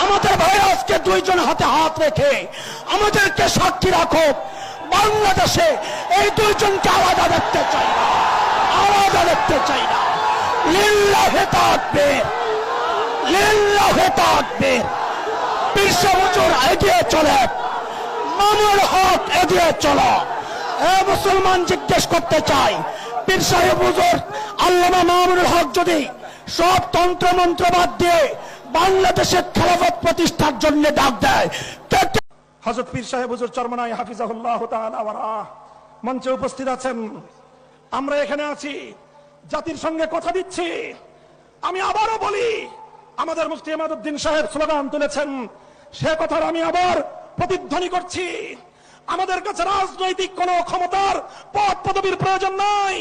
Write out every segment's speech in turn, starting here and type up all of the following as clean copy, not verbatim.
আমাদের ভাই আজকে দুইজন হাতে হাত রেখে আমাদেরকে সাক্ষী রাখো, বাংলাদেশে এই দুইজনকে আলাদা দেখতে চাই না, আলাদা দেখতে চাই না। লিল্লাহে তাকবীর, লিল্লাহে তাকবীর। পীর সাহেব হুজুর এগিয়ে চলে, মামুনুল হক এগিয়ে চলো। মুসলমান জিজ্ঞেস করতে চাই, পীর সাহেব হুজুর আল্লামা মামুনুল হক যদি সব তন্ত্র মন্ত্র বাদ দিয়ে বাংলাদেশের খেলাফত প্রতিষ্ঠার জন্য ডাক দেয়, হযরত পীর সাহেব হুজুর চরমনাই হাফিজাহুল্লাহ তাআলা ওয়া রাহ মঞ্চে উপস্থিত আছেন। আমরা এখানে আছি, জাতির সঙ্গে কথা দিচ্ছি। আমি আবারও বলি, আমাদের মুফতি ইমাদউদ্দিন সাহেব স্লোগান তুলেছেন, সে কথার আমি আবার প্রতিধ্বনি করছি। আমাদের কাছে রাজনৈতিক কোন ক্ষমতার পদ পদবীর প্রয়োজন নাই।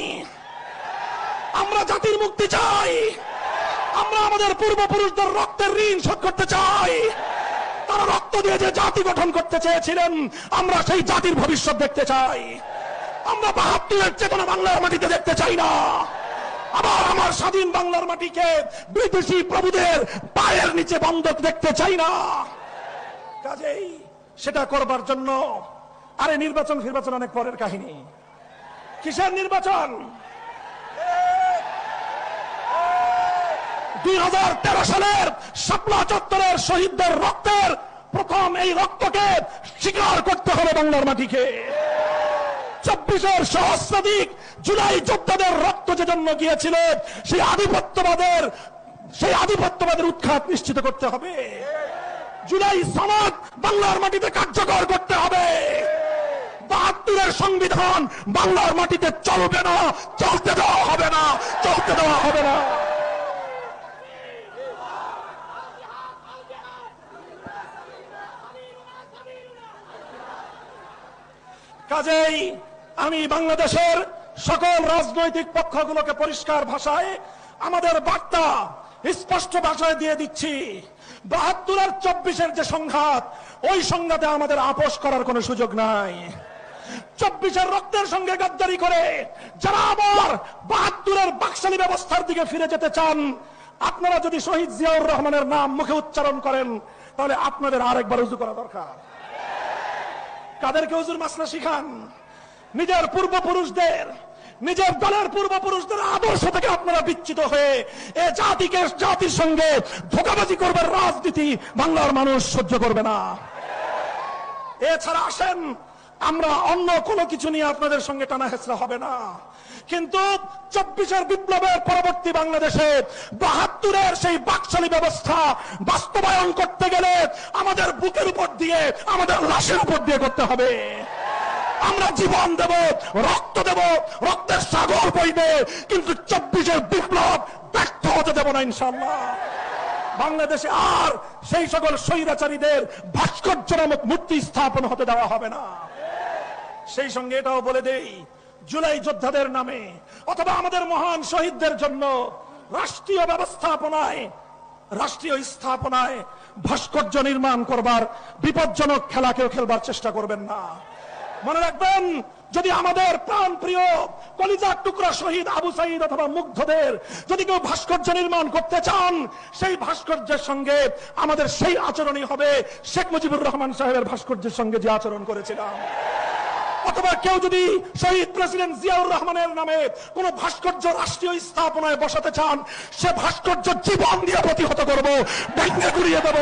আমরা জাতির মুক্তি চাই। আমরা আমাদের পূর্বপুরুষদের রক্তের ঋণ শোধ করতে চাই। তারা রক্ত দিয়ে যে জাতি গঠন করতে চেয়েছিলেন, আমরা সেই জাতির ভবিষ্যৎ দেখতে চাই। আমরা ৭২-এর চেতনা বাংলার মাটিতে দেখতে চাই না। আবার আমার স্বাধীন বাংলার মাটিকে বিদেশি প্রভুদের পায়ের নিচে বন্ধক দেখতে চাই না। কাজেই সেটা করবার জন্য, আরে নির্বাচন ফির্বাচন অনেক পরের কাহিনী। কিসের নির্বাচন? ২০১৩ সালের শাপলা চত্বরের শহীদদের রক্তের প্রথম এই রক্তকে স্বীকার করতে হবে বাংলার মাটিকে। ২৪-এর সহস্রাধিক জুলাই যোদ্ধাদের রক্ত যে জন্য গিয়েছিল, সেই আধিপত্যবাদের উৎখাত নিশ্চিত করতে হবে। জুলাই সনদ বাংলার মাটিতে কার্যকর করতে হবে। ৭২-এর সংবিধান বাংলার মাটিতে চলবে না, চলতে দেওয়া হবে না, চলতে দেওয়া হবে না। কাজেই আমি বাংলাদেশের সকল রাজনৈতিক পক্ষগুলোকে পরিষ্কার ভাষায় আমাদের বার্তা স্পষ্ট ভাষায় দিয়ে দিচ্ছি। ৭২ আর ২৪-এর যে সংঘাত, ওই সংঘাতে আমাদের আপোষ করার কোনো সুযোগ নাই। ২৪-এর রক্তের সঙ্গে গাদ্দারি করে যারা আবার ৭২-এর বাকশালী ব্যবস্থার দিকে ফিরে যেতে চান, আপনারা যদি শহীদ জিয়াউর রহমানের নাম মুখে উচ্চারণ করেন, তাহলে আপনাদের আরেকবার উজু করা দরকার। কাদেরকে হুজুর মাসলা শিখান? নিজের পূর্বপুরুষদের, নিজের দলের পূর্বপুরুষদের আদর্শ থেকে আপনারা বিচ্যুত হয়ে এ জাতির সঙ্গে ধোঁকাবাজি করবার রাজনীতি বাংলার মানুষ সহ্য করবে না। এছাড়া আসেন, আমরা অন্য কোনো কিছু নিয়ে আপনাদের সঙ্গে টানা হেঁচড়া হবে না। কিন্তু ২৪-এর বিপ্লবের পরবর্তী বাংলাদেশে ৭২-এর সেই বাকশালী ব্যবস্থা বাস্তবায়ন করতে গেলে আমাদের বুকের উপর দিয়ে, আমাদের লাশের উপর দিয়ে করতে হবে। আমরা জীবন দেব, রক্ত দেব, রক্তের সাগর বইবে, কিন্তু ২৪-এর বিপ্লব ব্যর্থ হতে দেব না ইনশাআল্লাহ। বাংলাদেশে আর সেই সকল স্বৈরাচারীদের ভাস্কর্য নামক মূর্তি স্থাপন হতে দেওয়া হবে না। সেই সঙ্গে এটাও বলে দেই, জুলাই যোদ্ধাদের নামে অথবা আমাদের মহান শহীদদের জন্য রাষ্ট্রীয় স্থাপনায় ভাস্কর্য নির্মাণ করবার বিপজ্জনক খেলা কেউ খেলবার চেষ্টা করবেন না। মনে রাখবেন, যদি আমাদের প্রাণ প্রিয় কলিজার টুকরা শহীদ আবু সাঈদ অথবা মুগ্ধদের যদি কেউ ভাস্কর্য নির্মাণ করতে চান, সেই ভাস্কর্যের সঙ্গে আমাদের সেই আচরণই হবে শেখ মুজিবুর রহমান সাহেবের ভাস্কর্যের সঙ্গে যে আচরণ করেছিলাম। অথবা কেউ যদি শহীদ প্রেসিডেন্ট জিয়াউর রহমানের নামে কোন ভাস্কর্য রাষ্ট্রীয় স্থাপনায় বসাতে চান, সে ভাস্কর্য জীবন দিয়ে প্রতিহত করব, ভেঙে গুড়িয়ে দেব।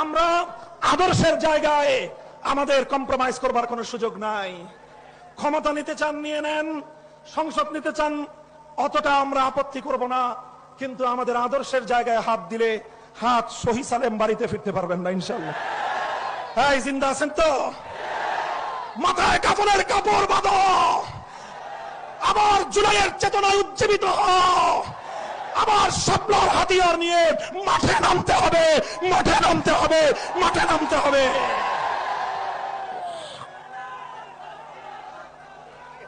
আমরা আদর্শের জায়গায় আমাদের কম্প্রোমাইজ করবার কোনো সুযোগ নাই। ক্ষমতা নিতে চান নিয়ে নেন, সংসদ নিতে চান, অতটা আমরা আপত্তি করব না। কিন্তু আমাদের আদর্শের জায়গায় হাত দিলে হাত সহি সালেম বাড়িতে ফিরতে পারবেন না ইনশাআল্লাহ। হ্যাঁ, জিন্দা আছেন তো? মাথায় কাফনের কাপড় বাঁধো, আবার জুলাইয়ের চেতনায় উজ্জীবিত হও, আবার শাপলার হাতিয়ার নিয়ে মাঠে নামতে হবে, মাঠে নামতে হবে, মাঠে নামতে হবে।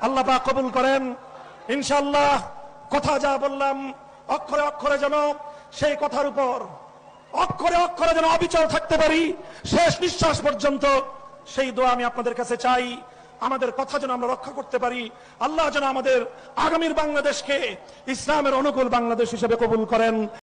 আল্লাহ পাক কবুল করেন ইনশাআল্লাহ। কথা যা বললাম, অক্ষরে অক্ষরে যেন সেই কথার উপর অক্ষরে অক্ষরে যেন অবিচল থাকতে পারি শেষ নিঃশ্বাস পর্যন্ত, সেই দোয়া আমি আপনাদের কাছে চাই। আমাদের কথা যেন আমরা রক্ষা করতে পারি। আল্লাহ যেন আমাদের আগামীর বাংলাদেশকে ইসলামের অনুকূল বাংলাদেশ হিসেবে কবুল করেন।